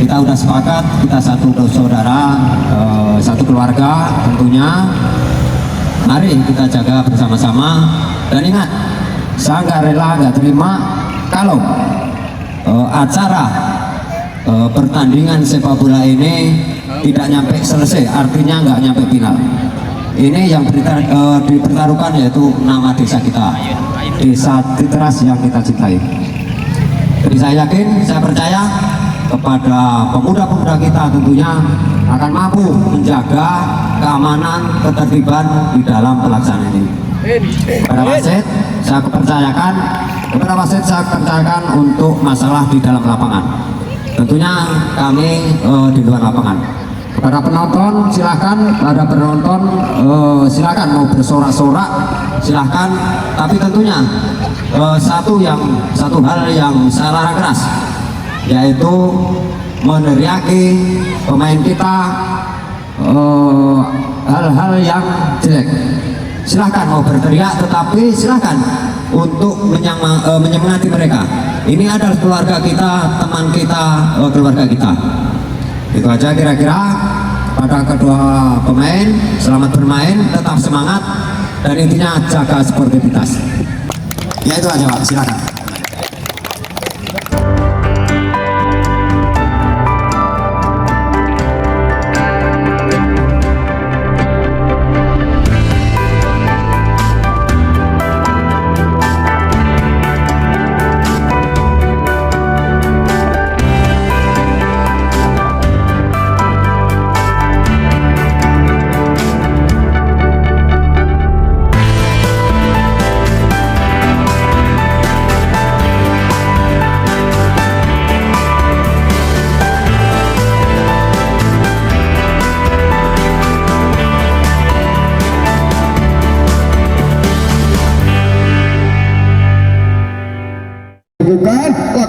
kita udah sepakat, kita satu saudara, satu keluarga tentunya. Mari kita jaga bersama-sama. Dan ingat, saya nggak rela, nggak terima kalau acara pertandingan sepak bola ini tidak nyampe selesai, artinya nggak nyampe final. Ini yang dipertaruhkan yaitu nama desa kita, desa Citeras yang kita cintai. Jadi saya yakin, saya percaya kepada pemuda-pemuda kita tentunya akan mampu menjaga keamanan, ketertiban di dalam pelaksanaan ini. Kepada wasit saya percayakan untuk masalah di dalam lapangan. Tentunya kami di luar lapangan. Kepada penonton silahkan, silahkan mau bersorak-sorak silahkan, tapi tentunya satu hal yang saya larang keras, yaitu meneriaki pemain kita hal-hal yang jelek. Silahkan mau berteriak, tetapi silahkan untuk menyemangati mereka. Ini adalah keluarga kita, teman kita, keluarga kita. Itu aja kira-kira. Pada kedua pemain, selamat bermain, tetap semangat, dan intinya jaga sportivitas. Ya itu aja Pak, silakan.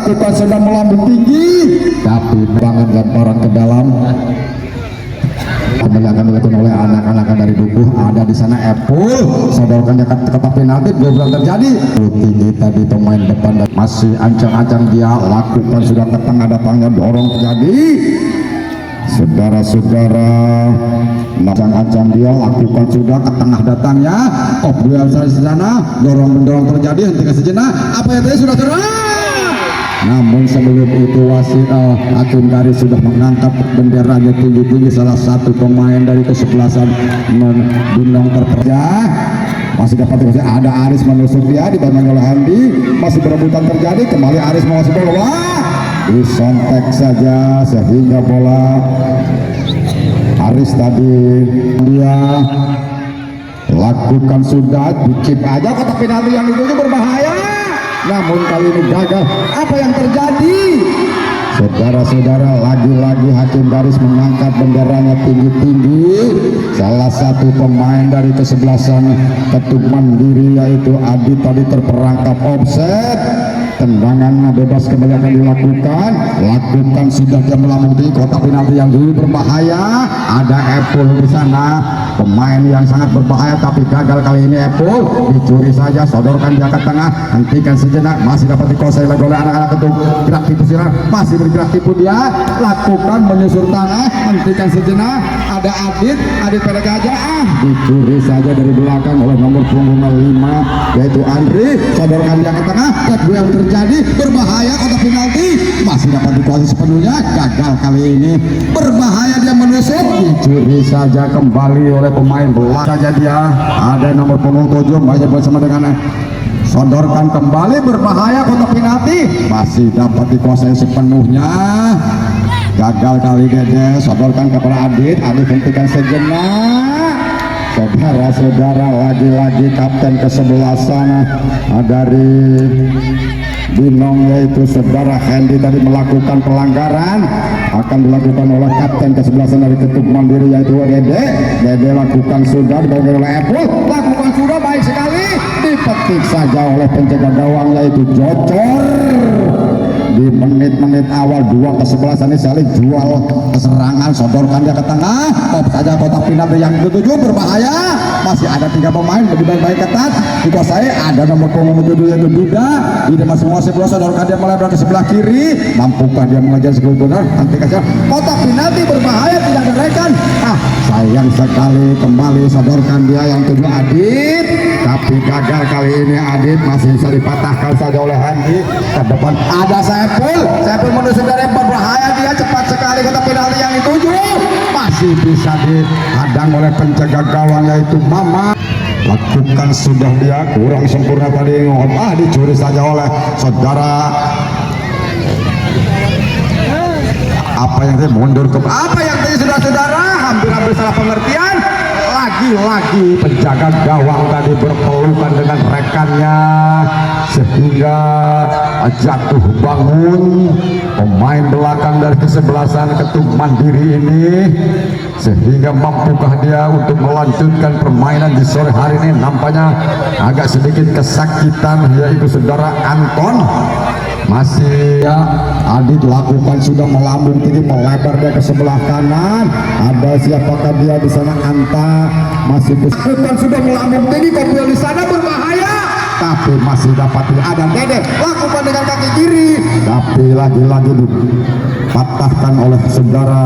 Lakukan sedang melambung tinggi, tapi bangan lemparan ke dalam. Kembali akan dilakukan oleh anak-anak dari Dukuh. Ada di sana Epul, sodorkan ke kotak penalti, gol terjadi. Tinggi tadi pemain depan masih ancang-ancang dia, lakukan sudah ke tengah, datangnya dorong terjadi. Saudara-saudara, ancang-ancang dia, lakukan sudah ke tengah datangnya. Duel di sana, dorong-mendorong terjadi, hentikan sejenak. Apa yang tadi sudah terang? Namun sebelum itu wasit hakim garis sudah mengangkat benderanya tinggi-tinggi. Salah satu pemain dari kesebelasan Binong terperja masih dapat dikasih. Ada Aris menusuk dia, dibangun oleh Handi, masih berebutan terjadi. Kembali Aris menguasai bola, disontek saja sehingga bola Aris tadi dia lakukan sudah dikip aja kotak penalti yang itu berbahaya. Namun kali ini gagal. Apa yang terjadi? Saudara-saudara, lagi-lagi hakim garis mengangkat benderanya tinggi-tinggi. Salah satu pemain dari kesebelasan Ketub Mandiri yaitu Adi tadi terperangkap offset. Tendangan bebas kembali akan dilakukan. Lakukan sudah dia melambung di kotak penalti yang dulu berbahaya. Ada Epul di sana, pemain yang sangat berbahaya, tapi gagal kali ini. Epul dicuri saja, sodorkan dia ke tengah, hentikan sejenak, masih dapat dikuasai oleh anak-anak itu. Gerak tipu silang, masih bergerak tipu dia, lakukan menyusur tanah, hentikan sejenak. Ada Adit pada gajah, dicuri saja dari belakang oleh nomor punggung 5 yaitu Andri, sodorkan dia ke tengah. Kedua yang terjadi berbahaya, kotak penalti masih dapat dikuasai sepenuhnya. Gagal kali ini, berbahaya dia menusuk, dicuri saja kembali oleh pemain belakang saja dia. Ada nomor punggung 7 masih bersama dengan sodorkan kembali, berbahaya, kotak penalti masih dapat dikuasai sepenuhnya. Gagal kali Dede, sodorkan kepada Adit hentikan sejenak. Saudara-saudara, lagi-lagi kapten kesebelasan dari Binong yaitu saudara Hendy tadi melakukan pelanggaran, akan dilakukan oleh kapten kesebelasan dari Ketub Mandiri yaitu Dede lakukan sudah, dibawa oleh Epul, lakukan sudah, baik sekali, dipetik saja oleh penjaga gawang yaitu Jocor. Di menit-menit awal dua kesebelasan ini saling jual keserangan, sodorkan dia ke tengah, top saja kotak penalti yang ketujuh berbahaya, masih ada 3 pemain lebih baik ketat dikuasai. Ada nomor punggung 7 yaitu Duda. Dia masih menguasai bola, sodorkan dia melebar ke sebelah kiri. Mampukah dia mengejar sekeluar? Nanti kasih kotak penalti berbahaya, tidak ada rekan. Sayang sekali, kembali sodorkan dia yang 7 Adit, tapi gagal kali ini. Adit masih bisa dipatahkan saja oleh Handi. Ke depan ada Saiful menuju dari berbahaya, dia cepat sekali kotak penalti yang dituju, masih bisa dihadang oleh penjaga gawang yaitu Mama. Lakukan sudah dia kurang sempurna tadi, dicuri saja oleh saudara. Apa yang tadi mundur ke apa yang tadi saudara-saudara, hampir salah pengertian. Lagi-lagi penjaga gawang tadi berpelukan dengan rekannya sehingga jatuh bangun pemain belakang dari kesebelasan Ketum Mandiri ini, sehingga mampukah dia untuk melanjutkan permainan di sore hari ini. Nampaknya agak sedikit kesakitan yaitu saudara Anton. Masih ya, Adit lakukan sudah melambung tinggi, melebar dia ke sebelah kanan. Ada siapakah dia di sana? Anta masih lakukan sudah melambung tinggi, Kopil di sana berbahaya, tapi masih dapat. Ada Dede lakukan dengan kaki kiri, tapi lagi-lagi dipatahkan oleh saudara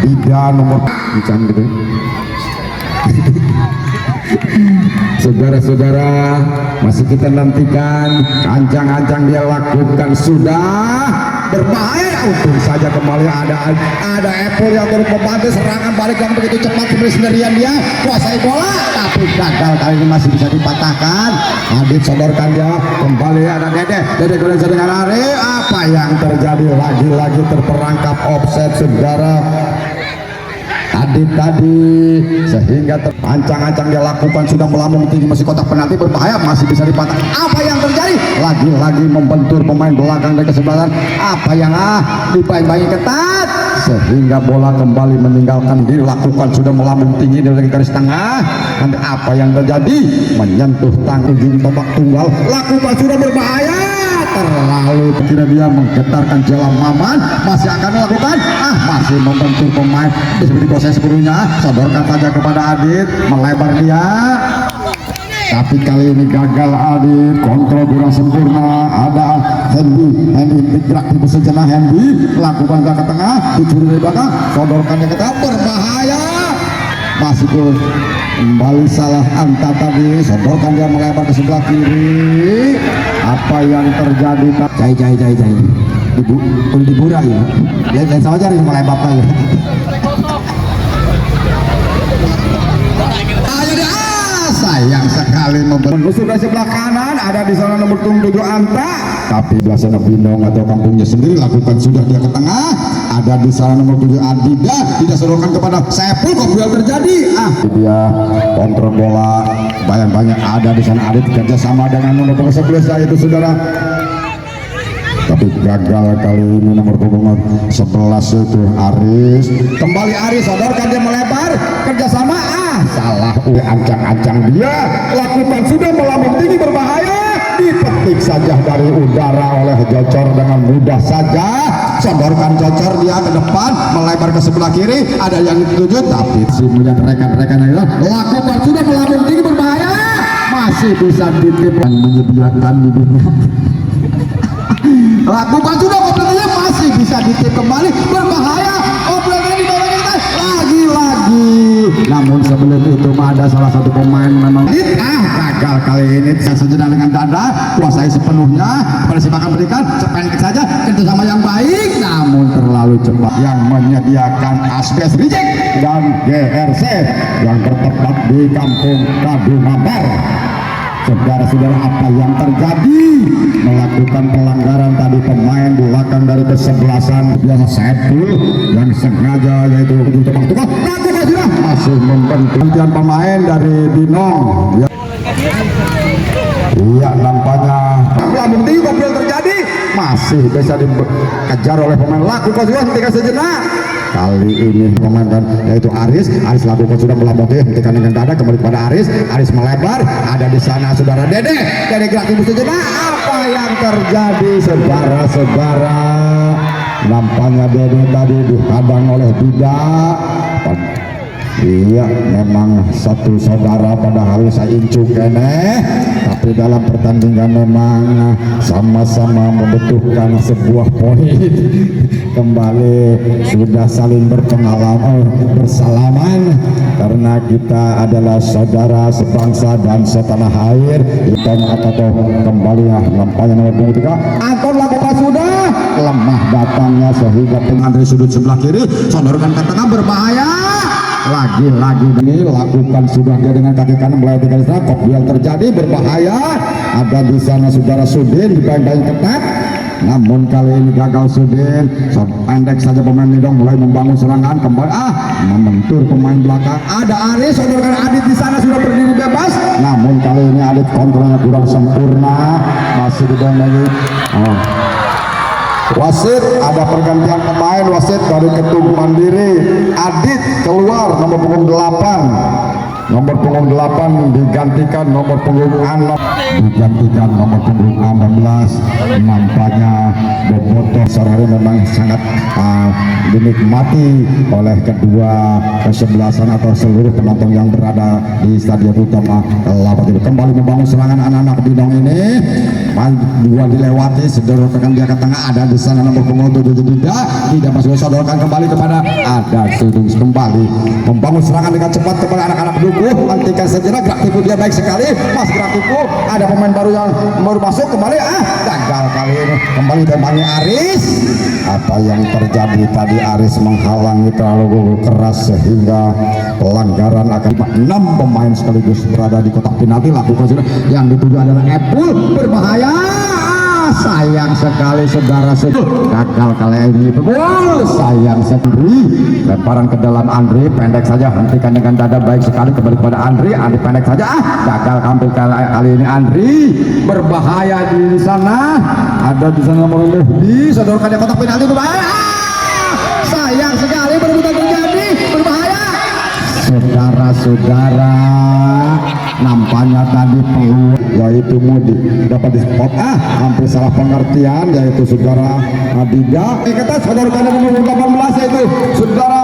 Dida nomor gitu. Saudara-saudara, masih kita nantikan. Ancang-ancang dia lakukan sudah berbahaya. Untung saja kembali ada Apple yang turut membantu serangan balik yang begitu cepat seperti sendirian. Dia kuasai bola, tapi gagal kali ini, masih bisa dipatahkan. Adit sodorkan dia kembali, ada Dede koneksi dengan Ari. Apa yang terjadi? Lagi-lagi terperangkap offset saudara Adit tadi, sehingga ancang-ancang dia lakukan sudah melambung tinggi, masih kotak penalti berbahaya, masih bisa dipatah. Apa yang terjadi? Lagi-lagi membentur pemain belakang dari kesebelasan. Apa yang dipain-pain ketat, sehingga bola kembali meninggalkan diri. Lakukan sudah melambung tinggi dari garis tengah. Nanti apa yang terjadi? Menyentuh ujung tombak tunggal. Lakukan sudah berbahaya, terlalu kira dia menggetarkan jalan Maman. Masih akan melakukan masih membentur pemain seperti proses sepenuhnya. Sodorkan saja kepada Adit, melebar dia, tapi kali ini gagal Adit, kontrol kurang sempurna. Ada Hendy bergerak tipu sejenak. Hendy lakukan ke tengah, dicuri dari belakang, sodorkannya ke tengah, berbahaya. Masih kembali salah Anta tadi, sodorkan dia melebar ke sebelah kiri. Apa yang terjadi? Cai di Bura ya, lihat saja ini melebar ya. Ayo deh, sayang sekali menusuk dari sebelah kanan. Ada di sana nomor 7 Anta, tapi belah sana Binong atau kampungnya sendiri. Lakukan sudah dia ke tengah. Ada di sana nomor 7 Adida, tidak sodorkan kepada Saiful. Kok yang terjadi? Dia kontrol bola, banyak ada di sana. Adit kerja sama dengan nomor 11 yaitu saudara, tapi gagal kali ini nomor punggung 11 itu Aris. Kembali Aris, sodorkan dia melebar, kerjasama. Salah. Ancang-ancang dia lakukan sudah melambung tinggi berbahaya, dipetik saja dari udara oleh Jocor dengan mudah saja. Sodorkan Jocor dia ke depan, melebar ke sebelah kiri. Ada yang dituju, tapi si melihat rekan-rekan itu lakukan sudah melambung tinggi berbahaya, masih bisa ditip dan menyediakan bibirnya. Lakukan sudah, operasinya masih bisa ditip kembali, berbahaya. Operasinya di bawah kita lagi-lagi. Namun sebelum itu ada salah satu pemain memang gagal kali ini. Sejenak dengan dada, kuasai sepenuhnya. Persibakan berikan sependek saja, kerjasama yang baik, namun terlalu cepat. Yang menyediakan Asbes Reject dan GRC yang bertempat di Kampung Kadunambar. Saudara-saudara, apa yang terjadi? Melakukan pelanggaran tadi pemain belakang dari kesebelasan biasa Saiful yang sengaja yaitu ujung tebak tukar. Sudah masih membentuk pemain dari Binong. Iya, nampaknya melambung tinggi. Kopil terjadi, masih bisa dikejar oleh pemain. Lakukan sudah ketika sejenak. Kali ini pemain yaitu Aris lakukan sudah melambung tinggi, hentikan dengan dada, kembali kepada Aris melebar. Ada di sana saudara Dede gerak timbul sejenak. Apa yang terjadi saudara-saudara? Nampaknya Dede tadi dihadang oleh Dida. Iya, memang satu saudara padahal saya incu kene, tapi dalam pertandingan memang sama-sama membutuhkan sebuah poin. Kembali sudah saling berpengalaman, bersalaman, karena kita adalah saudara sebangsa dan setanah air. Kita atau kembali ya nampaknya nomor 23. Anton lakukan sudah lemah datangnya sehingga pengambil sudut sebelah kiri, sodorkan ke tengah berbahaya. Lagi-lagi ini lakukan sudah dia dengan kaki kanan melewati garis rakop, yang terjadi berbahaya. Ada di sana saudara Sudin dibayang-bayang ketat, namun kali ini gagal Sudin. Pendek saja pemain Nidong mulai membangun serangan kembali, membentur pemain belakang. Ada Aris, saudara Adit di sana sudah berdiri bebas, namun kali ini Adit kontrolnya kurang sempurna, masih dibayang-bayang. Wasit, ada pergantian pemain. Wasit dari Ketum Mandiri, Adit keluar, nomor punggung 8. Nomor punggung 8 digantikan nomor punggung 6, digantikan nomor punggung 16. Nampaknya Bobotoh sore memang sangat dinikmati oleh kedua kesebelasan atau seluruh penonton yang berada di stadion utama Lapat itu. Kembali membangun serangan anak-anak Binong ini. Dua dilewati, sederhana dia ke tengah, ada di sana nomor punggung 73, tidak masuk, sodorkan kembali kepada ada Sudung, kembali membangun serangan dengan cepat kepada anak-anak Dukuh. Hentikan sejenak, gerak tipu dia baik sekali, mas gerak tipu. Ada pemain baru yang baru masuk kembali, gagal kali ini, kembali tembakannya Aris. Apa yang terjadi tadi, Aris menghalangi terlalu keras sehingga pelanggaran akan 6 pemain sekaligus berada di kotak penalti. Lakukan sudah, yang dituju adalah Epul, berbahaya. Sayang sekali saudara, gagal kali ini gol. Sayang sekali, lemparan ke dalam Andri, pendek saja, hentikan dengan dada baik sekali kembali kepada Andri. Andri pendek saja, gagal ambil kali ini Andri, berbahaya di sana. Ada di sana nomor Muhdi, sodorkan di kotak penalti, berbahaya. Sayang sekali, berebutan terjadi, berbahaya. Saudara-saudara, nampaknya tadi peluang yaitu Mudi dapat di spot, hampir salah pengertian, yaitu saudara Adida. Kita sodorkan nomor 18 yaitu saudara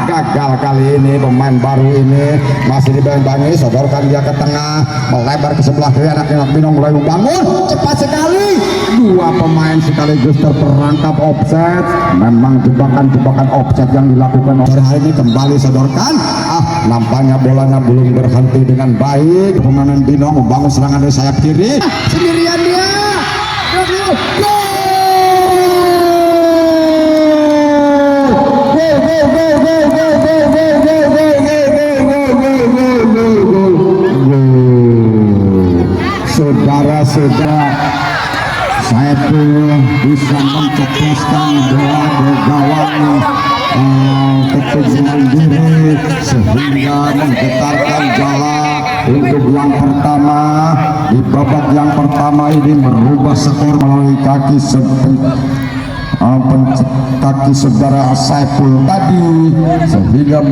gagal kali ini pemain baru ini, masih dibayang-bayangi, sodorkan dia ke tengah, melebar ke sebelah kiri. Anak-anak Binong mulai membangun cepat sekali, dua pemain sekaligus terperangkap offset. Memang jebakan-jebakan offset yang dilakukan oleh hari ini. Kembali sodorkan, nampaknya bolanya belum berhenti dengan baik. Pemain Binong membangun serangan dari sayap kiri, sendirian dia, gol. Saudara-saudara, saya pun bisa mencetuskan bola ke gawang Ketum Mandiri sehingga menggetarkan jala untuk yang pertama. Di babak yang pertama ini merubah skor melalui kaki kaki saudara Saiful tadi, sehingga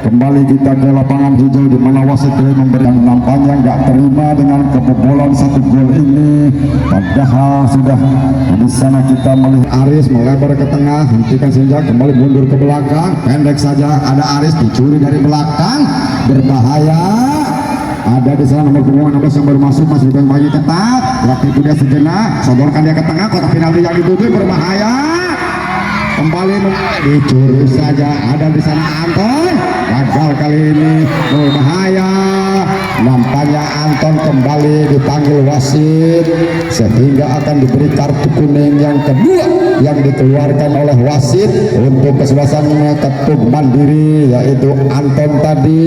kembali kita ke lapangan hijau di mana wasit memberi yang nampaknya nggak terima dengan kebobolan satu gol ini. Padahal sudah di sana kita melihat Aris melebar ke tengah, hentikan senja, kembali mundur ke belakang, pendek saja. Ada Aris dicuri dari belakang, berbahaya. Ada di sana nomor punggung 16 yang baru masuk, masih bagi ketat. Waktu itu dia sejenak, sodorkan dia ke tengah, kotak penalti yang dituju, berbahaya. Kembali dicuri saja. Ada di sana Anton, gagal kali ini, berbahaya. Nampaknya Anton kembali dipanggil wasit sehingga akan diberi kartu kuning yang kedua yang dikeluarkan oleh wasit untuk kesebelasan Ketum Mandiri, yaitu Anton tadi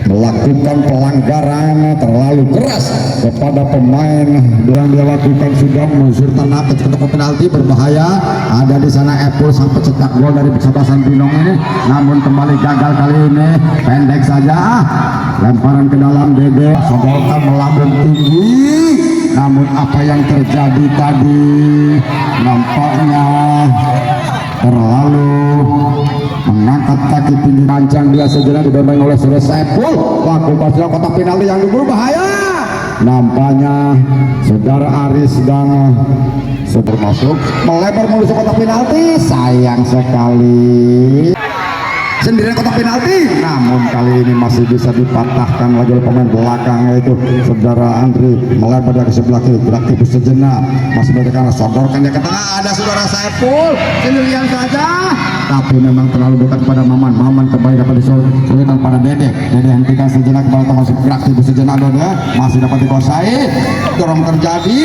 melakukan pelanggaran terlalu keras kepada pemain yang dia lakukan, sudah mengusir tanah ke kotak penalti, berbahaya. Ada di sana Epul sampai cetak gol dari kesebelasan Binong ini, namun kembali gagal kali ini, pendek saja, lemparan ke dalam Dede, sodorkan melambung tinggi. Namun apa yang terjadi tadi nampaknya terlalu mengangkat kaki tinggi, rancang dia sejenak, dibermain oleh saudara Saiful. Lakukan sudah kotak penalti yang berbahaya. Nampaknya saudara Aris dan saudara masuk, melebar menuju kotak penalti. Sayang sekali. sendirian kotak penalti, namun kali ini masih bisa dipatahkan lagi oleh pemain belakang, yaitu saudara Andri melebar dari sebelah kiri, beraktif sejenak, masih berdekatan, sodorkan dia ke tengah, ada saudara Saiful sendirian saja, tapi memang terlalu dekat pada Maman kembali dapat disuruhkan pada Dede hentikan sejenak, kembali masih beraktif sejenak, Dede masih dapat dikuasai, dorong terjadi.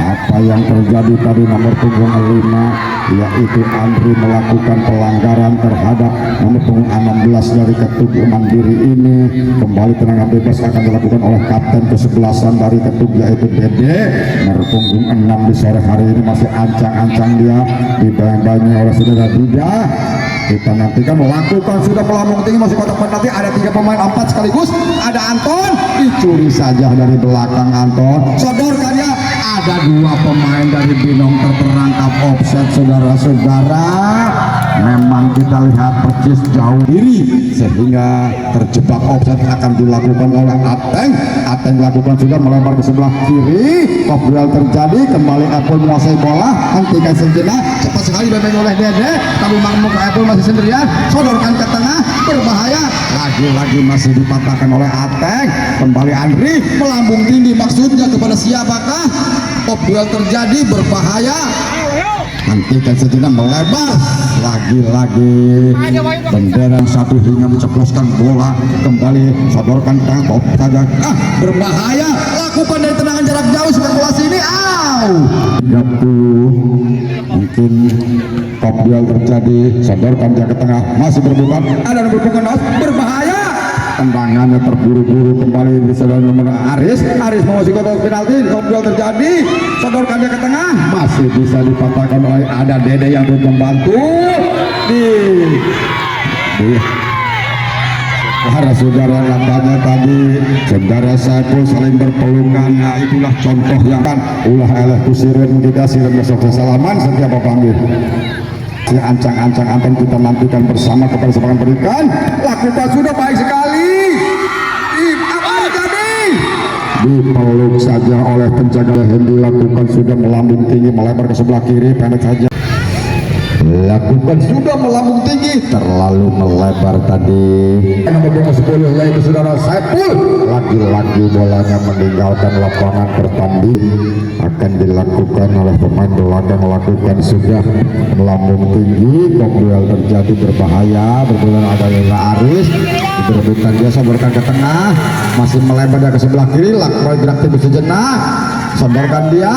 Apa yang terjadi tadi nomor punggung 5, yaitu Andri melakukan pelanggaran terhadap nomor punggung 16 dari Ketugul Mandiri ini. Kembali tendangan bebas akan dilakukan oleh kapten ke-11 dari Ketugul, yaitu Dede. Nomor punggung 6 di sore hari ini masih ancang-ancang dia, dibayang-bayangi oleh saudara Dida. Kita nantikan melakukan sudah melambung tinggi, masih kotak penalti, ada 3 pemain 4 sekaligus, ada Anton, dicuri saja dari belakang Anton, sodorkan ya, ada 2 pemain dari Binong terperangkap offset, saudara-saudara. Memang kita lihat persis jauh diri sehingga terjebak offset, akan dilakukan oleh Ateng lakukan sudah melebar ke sebelah kiri, kopdral terjadi, kembali Apple menguasai bola, hentikan sejenak, cepat sekali dibantu oleh Dede, tapi Makmuk Apple masih sendirian, sodorkan ke tengah, berbahaya, lagi-lagi masih dipatahkan oleh Ateng, kembali Andri melambung tinggi, maksudnya kepada siapakah? Kopdral terjadi, berbahaya, hentikan sejenak, melebar, lagi-lagi bendera 1 hingga menceploskan bola, kembali sodorkan tangkap saja, berbahaya, lakukan dari tendangan jarak jauh spekulasi ini, 30 mungkin kopdral terjadi, sodorkan dia ke tengah, masih berbuka, ada nomor punggung 6, berbahaya, tendangannya terburu-buru, kembali di saudara nomor Aris menguasai kotak penalti, kopdral terjadi, sodorkan dia ke tengah, masih bisa dipatahkan oleh ada Dede yang turut membantu di para saudara. Lambatnya tadi saudara Saiful saling berpelukan, nah itulah contoh yang kan ulah eleh kusirin kita sirin besok salaman setiap panggil si ancang-ancang Anton, kita nantikan bersama kepada sepakan berikan, lakukan sudah baik sekali, apa tadi dipeluk saja oleh penjaga, yang dilakukan sudah melambung tinggi, melebar ke sebelah kiri, pendek saja, lakukan sudah melambung tinggi, terlalu melebar tadi. Nomor 10 yaitu saudara Saiful, lagi-lagi bolanya meninggalkan lapangan pertanding, akan dilakukan oleh pemain belakang, melakukan sudah melambung tinggi, kopdral terjadi, berbahaya, berbulan ada Lela Aris, berebutan dia, sodorkan ke tengah, masih melebar ke sebelah kiri, lakukan beraktif sejenak, sodorkan dia,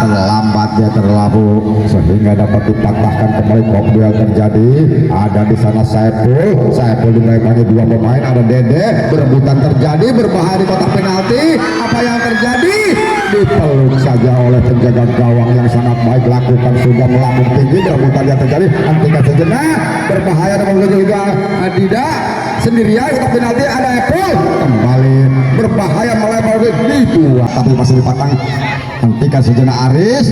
terlambat dia, terlalu sehingga dapat dipatahkan, kembali kopdral terjadi, ada di sana Saiful dimaikannya 2 pemain, ada Dede, berebutan terjadi, berbahaya di kotak penalti, apa yang terjadi? Dipeluk saja oleh penjaga gawang yang sangat baik, lakukan sudah melambung tinggi, berebutan yang terjadi, hentikan sejenak, berbahaya nomor 3 Dida sendirian, kotak penalti, ada Apple, kembali berbahaya melebar di 2, tapi masih dipatang, hentikan sejenak Aris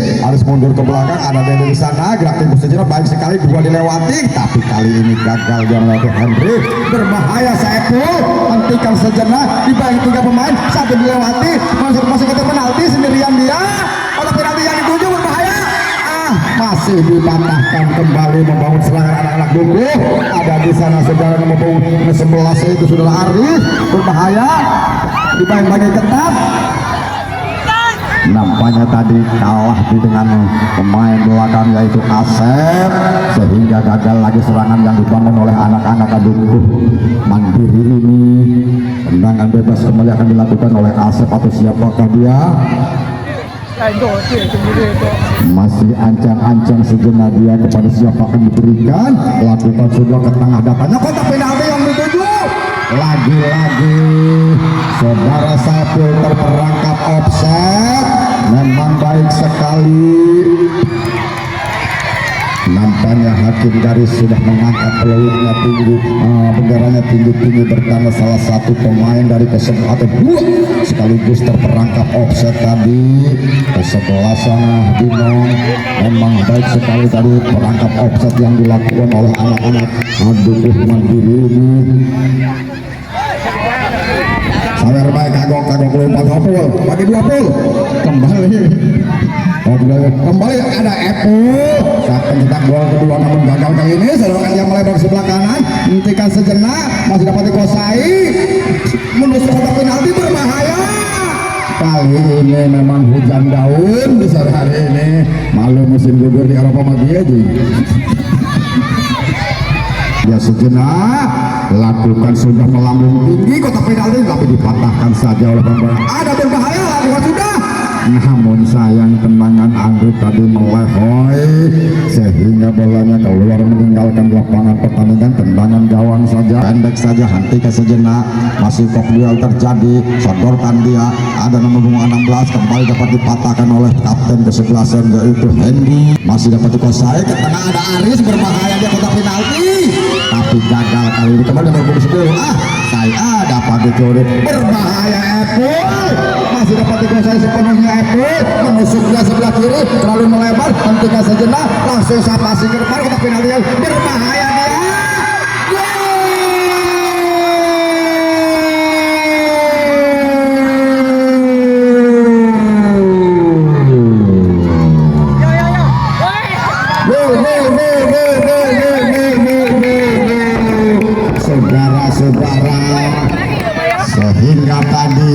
mundur ke belakang, ada Dede di sana, gerak timbul sejenak, baik sekali, 2 dilewati, tapi kali ini gagal dia melewati Henry, berbahaya Saiful, hentikan sejenak, dibagi 3 pemain, 1 dilewati, masuk kotak penalti, sendirian dia, kotak penalti yang dituju, berbahaya, masih dipatahkan, kembali membangun serangan anak-anak Buku, ada di sana saudara nomor punggung 11 itu saudara Aris, berbahaya, dibagi ketat, nampaknya tadi kalah dengan pemain belakang yaitu Asep, sehingga gagal lagi serangan yang dibangun oleh anak-anak Ketugul Mandiri ini. Tendangan bebas kembali akan dilakukan oleh Asep, atau siapakah dia? Masih ancang-ancang sejenak dia, kepada siapa akan diberikan, lakukan sudah ke tengah, datanya kotak penalti yang dituju, lagi-lagi saudara Saiful terperangkap offset, memang baik sekali. Nampaknya hakim garis sudah mengangkat peluitnya tinggi, benderanya tinggi-tinggi, bertanda salah satu pemain dari ke-11 atau 2 sekaligus terperangkap offset tadi. Ke-11 sana Binong, memang baik sekali tadi perangkap offset yang dilakukan oleh anak-anak Ketugul Mandiri ini. sawer baik kagok lompat hopul bagi 20 kembali ada Apple saat pencetak gol kedua namun gagal kali ini. Serangan yang melebar sebelah kanan hentikan sejenak masih dapat dikuasai menusuk kotak penalti berbahaya. Kali ini memang hujan daun di sore hari ini, malu musim gugur di Eropa mati aja. Ya sejenak lakukan sudah melambung tinggi kotak penalti tapi dipatahkan saja oleh pemain. Ada berbahaya lakukan sudah. Namun sayang tendangan Anggrek tadi melehoi sehingga bolanya keluar meninggalkan lapangan pertandingan. Tendangan gawang saja pendek saja hentikan sejenak masih kok duel terjadi sodorkan dia ada nomor 16 kembali dapat dipatahkan oleh kapten ke-11 yaitu Hendy masih dapat dikuasai ke tengah ada Aris berbahaya dia kotak penalti tapi gagal kali ini kembali nomor 10 saya dapat dicuri berbahaya Apple masih dapat dikuasai sepenuhnya Apple menusuk dia sebelah kiri terlalu melebar hentikan sejenak langsung sapa ke depan kotak penalti berbahaya dia. Saudara-saudara sehingga tadi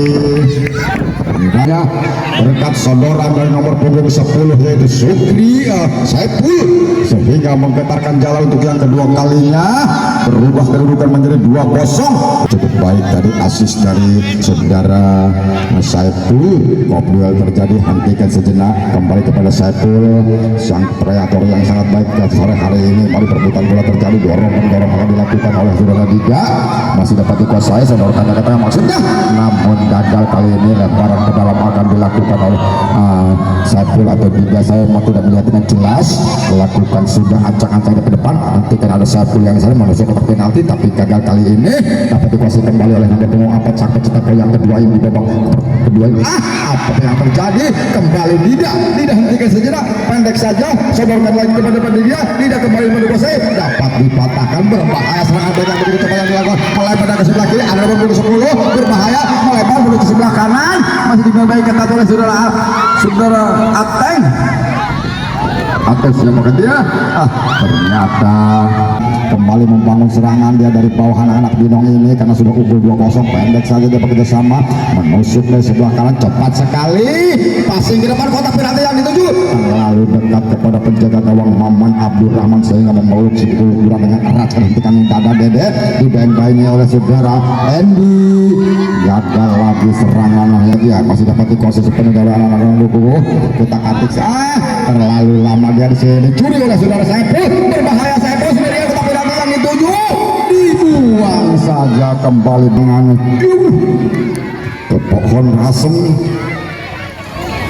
berkat sodoran dari nomor punggung 10 yaitu Sukri Saiful sehingga menggetarkan jalan untuk yang kedua kalinya berubah kedudukan menjadi 2-0. Cukup baik tadi asis dari saudara Saiful. Duel terjadi hentikan sejenak kembali kepada Saiful sang kreator yang sangat baik dan sore hari ini mari perebutan bola terjadi dorong akan dilakukan oleh saudara Diga masih dapat dikuasai sodorkan kata maksudnya namun gagal kali ini lemparan ke dalam akan dilakukan oleh Saiful atau Diga. Saya mau tidak melihat dengan jelas melakukan sudah ancang-ancang ke depan hentikan ada Saiful yang sana menusuk kotak penalti tapi gagal kali ini dapat dikuasai kembali oleh nomor punggung apa sampai cetak yang kedua ini di babak kedua ini apa yang terjadi kembali Diga hentikan sejenak pendek saja sodorkan lagi kepada Diga kembali menikuasai dapat dipatahkan berbahaya serangan dengan begitu cepat yang dilakukan melebar ke sebelah kiri ada nomor 10 berbahaya melebar menuju ke sebelah kanan masih dibaik ketat oleh saudara Ateng atau siapa dia ternyata kembali membangun serangan dia dari bawah anak-anak Binong ini karena sudah unggul 2-0 pendek saja dia bekerja sama menusuk dari sebelah kanan cepat sekali passing ke depan kotak penalti yang dituju terlalu dekat kepada penjaga gawang Maman Abdurrahman sehingga memeluk si kurang dengan erat hentikan dada Dede dibayang-bayangi oleh saudara Andy gagal lagi serangan ya masih dapat dikuasai sepenuh dari anak-anak Lukuku kotak atik terlalu lama dia di sini curi oleh saudara Saiful berbahaya Saiful sendirian kotak penalti yang dituju dibuang saja kembali dengan ke pohon rasem.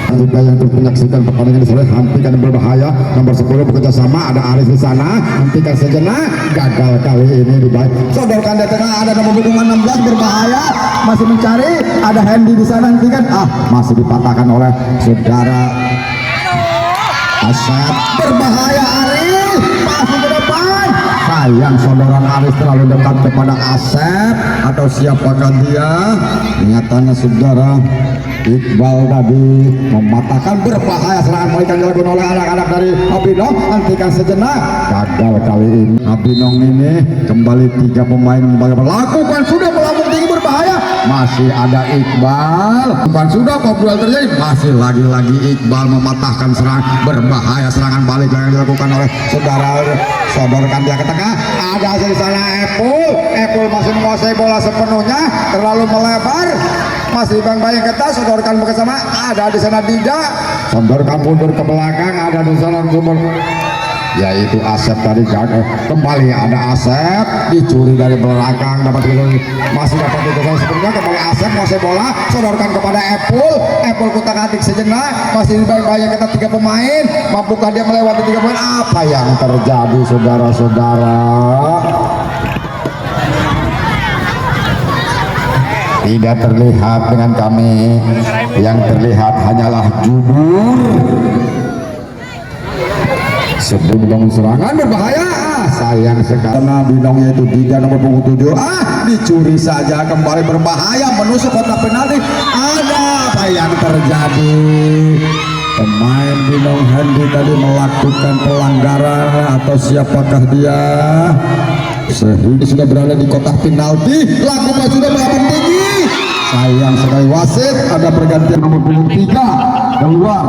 Juga yang terus menyaksikan pertandingan di sore hentikan berbahaya nomor 10 bekerja sama ada Aris di sana hentikan sejenak gagal kali ini dibaik sodorkan di tengah ada nomor punggung 16 berbahaya masih mencari ada Hendy di sana hentikan masih dipatahkan oleh saudara Asep berbahaya Aris masih ke depan sayang sodoran Aris terlalu dekat kepada Asep atau siapakah dia nyatanya saudara Iqbal tadi mematahkan berbahaya serangan balikan dilakukan oleh anak-anak dari Abinong hentikan sejenak gagal kali ini Abinong ini kembali 3 pemain melakukan sudah melambung tinggi berbahaya masih ada Iqbal bukan sudah duel terjadi masih lagi-lagi Iqbal mematahkan serangan berbahaya serangan balik yang dilakukan oleh saudara sodorkan dia ke tengah ada di sana Apple masih menguasai bola sepenuhnya terlalu melebar masih bayang ketat sodorkan bersama ada di sana Diga sodorkan mundur ke belakang ada di sana sumber yaitu Asep tadi gagal kembali ada Asep dicuri dari belakang dapat masih dapat dikuasai sepenuhnya kembali Asep menguasai bola sodorkan kepada Apple kutak-atik sejenak masih bayang ketat 3 pemain mampukah dia melewati 3 pemain apa yang terjadi saudara-saudara tidak terlihat dengan kami yang terlihat hanyalah jubur sebelum bangun serangan berbahaya sayang sekali karena bidangnya itu 3 nomor punggung 7 dicuri saja, kembali berbahaya menusuk kotak penalti. Ada apa yang terjadi? Pemain Binong Hendy tadi melakukan pelanggaran atau siapakah dia? Sehingga sudah berada di kotak penalti, lakukan sudah melambung tinggi. Sayang sekali wasit, ada pergantian nomor punggung 3 keluar.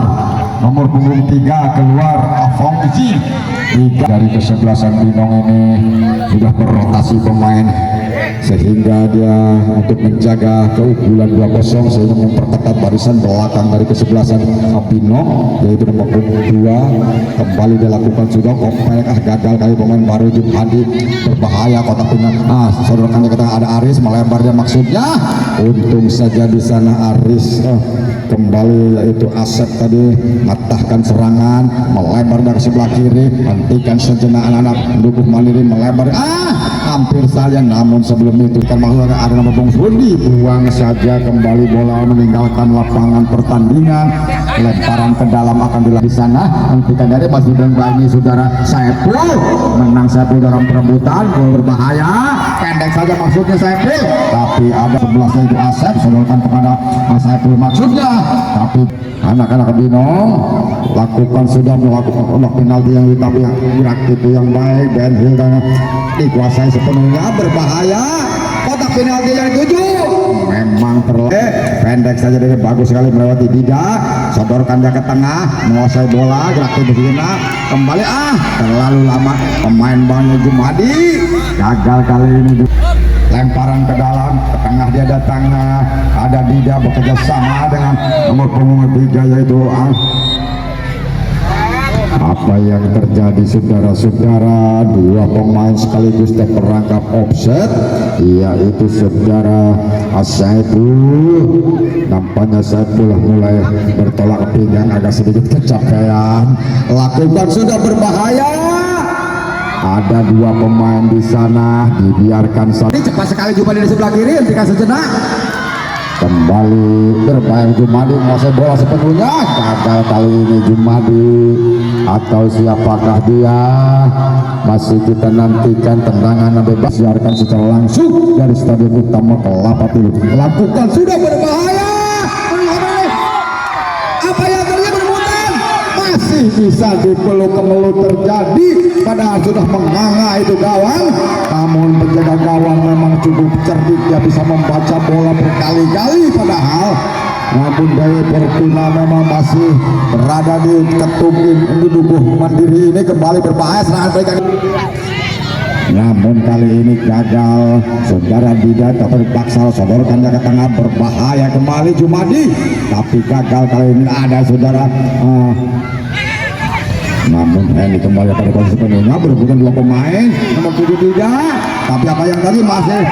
Nomor punggung 3 keluar Afongji. Dari kesebelasan Binong ini sudah berotasi pemain sehingga dia untuk menjaga keunggulan 2-0 sehingga memperketat barisan belakang dari kesebelasan Binong, yaitu nomor punggung 2. Kembali dilakukan sudah komplek gagal kali pemain baru Jumhadi, berbahaya kotak penalti. Saudara kata ada Aris melebar dia maksudnya, untung saja di sana Aris kembali, yaitu Asep tadi matahkan serangan melebar dari sebelah kiri, hentikan sejenak anak-anak pendukung Mandiri melebar, hampir saja, namun sebelum itu kan maksudnya ada nomor punggung Sundi, buang saja kembali bola meninggalkan lapangan pertandingan, lemparan ke dalam akan dilakukan di sana, hentikan dari masih bermain saudara Saiful, menang Saiful dalam perebutan, gol berbahaya, pendek saja maksudnya Saiful, tapi ada sebelasnya itu Asep, sodorkan kepada Mas Saiful maksudnya, tapi anak-anak Binong lakukan sudah melakukan olah penalti yang tapi yang itu yang baik, Ben Hill dikuasai sepenuhnya, berbahaya, kotak penalti yang 7 memang pendek saja dari bagus sekali melewati Dida, sodorkan dia ke tengah, menguasai bola, gerak tubuh Dina, kembali terlalu lama pemain Bang Jumhadi, gagal kali ini. Lemparan ke dalam, ke tengah dia datang, ada Dida bekerja sama dengan nomor punggung 3 yaitu apa yang terjadi saudara-saudara, dua pemain sekaligus terperangkap offset, yaitu saudara Saiful. Nampaknya Saiful mulai bertolak pinggang, agak sedikit kecapean, lakukan sudah berbahaya. Ada dua pemain di sana, dibiarkan saja. Cepat sekali Jumadi di sebelah kiri, hentikan sejenak. Kembali bermain Jumadi, menguasai bola sepenuhnya, gagal kali ini Jumadi, atau siapakah dia? Masih kita nantikan tendangan bebas, siarkan secara langsung dari Stadion Utama Kelapa Tilu. Lakukan sudah berbahaya. Apa yang terjadi bermutan? Masih bisa dipeluk-peluk terjadi, padahal sudah menganga itu gawang. Namun penjaga gawang memang cukup cerdik, dia bisa membaca bola berkali-kali, padahal namun dari Fortuna memang masih berada di ketukin Dukuh Mandiri ini, kembali berbahaya serangan mereka. Namun kali ini gagal, saudara Dida terpaksa sodorkan ke tengah, berbahaya kembali Jumadi, tapi gagal kali ini. Ada saudara namun ini kembali pada posisi penuhnya, berebutan dua pemain nomor 7 tidak, tapi apa yang tadi masih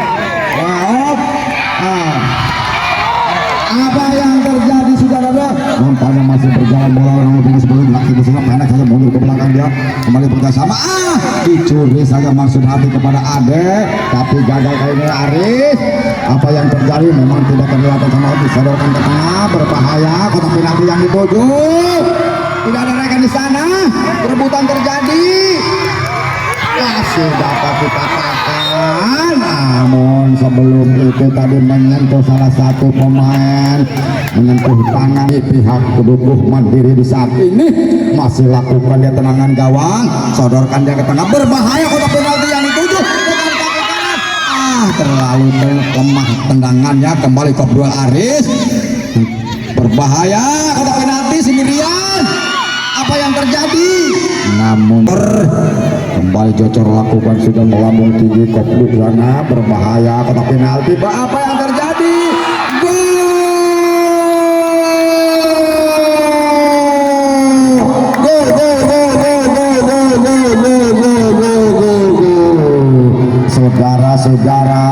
apa yang terjadi saudara? Nampaknya masih berjalan bola nomor 7 sebelum lagi bersama pendek saja mundur ke belakang, dia kembali bekerjasama, dicuri saja maksud hati kepada Ade, tapi gagal kali ini Aris. Apa yang terjadi memang tidak terlihat sama disodorkan ke tengah, berbahaya, kotak penalti yang dituju. Tidak ada rekan di sana, perebutan terjadi, masih dapat dikatakan. Namun sebelum itu tadi menyentuh salah satu pemain, menyentuh tangan di pihak Dukuh Mandiri di saat ini, masih lakukan dia tenangan gawang, sodorkan dia ke tengah, berbahaya, kotak penalti yang dituju dengan kaki kanan. Terlalu lemah tendangannya, kembali kop duel Aris, berbahaya, kotak penalti sendirian. Apa yang terjadi? Namun kembali Jocor lakukan sudah melambung tinggi, kop sana, berbahaya, kotak penalti. Apa yang terjadi? Saudara-saudara,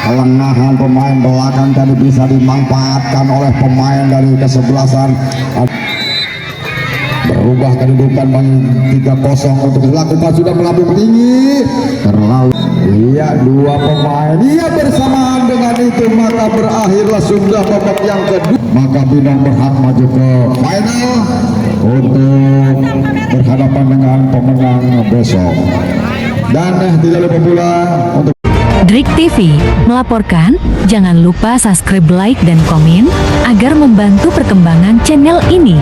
kelengahan pemain belakang tadi bisa dimanfaatkan oleh pemain dari kesebelasan. Berubah kedudukan 3-0 untuk dilakukan sudah melambung tinggi, terlalu dua pemain bersamaan. Dengan itu maka berakhirlah sudah babak yang kedua, maka Binong berhak maju ke final untuk berhadapan dengan pemenang besok. Dan tidak lupa pula untuk Drik TV melaporkan, jangan lupa subscribe, like, dan komen agar membantu perkembangan channel ini.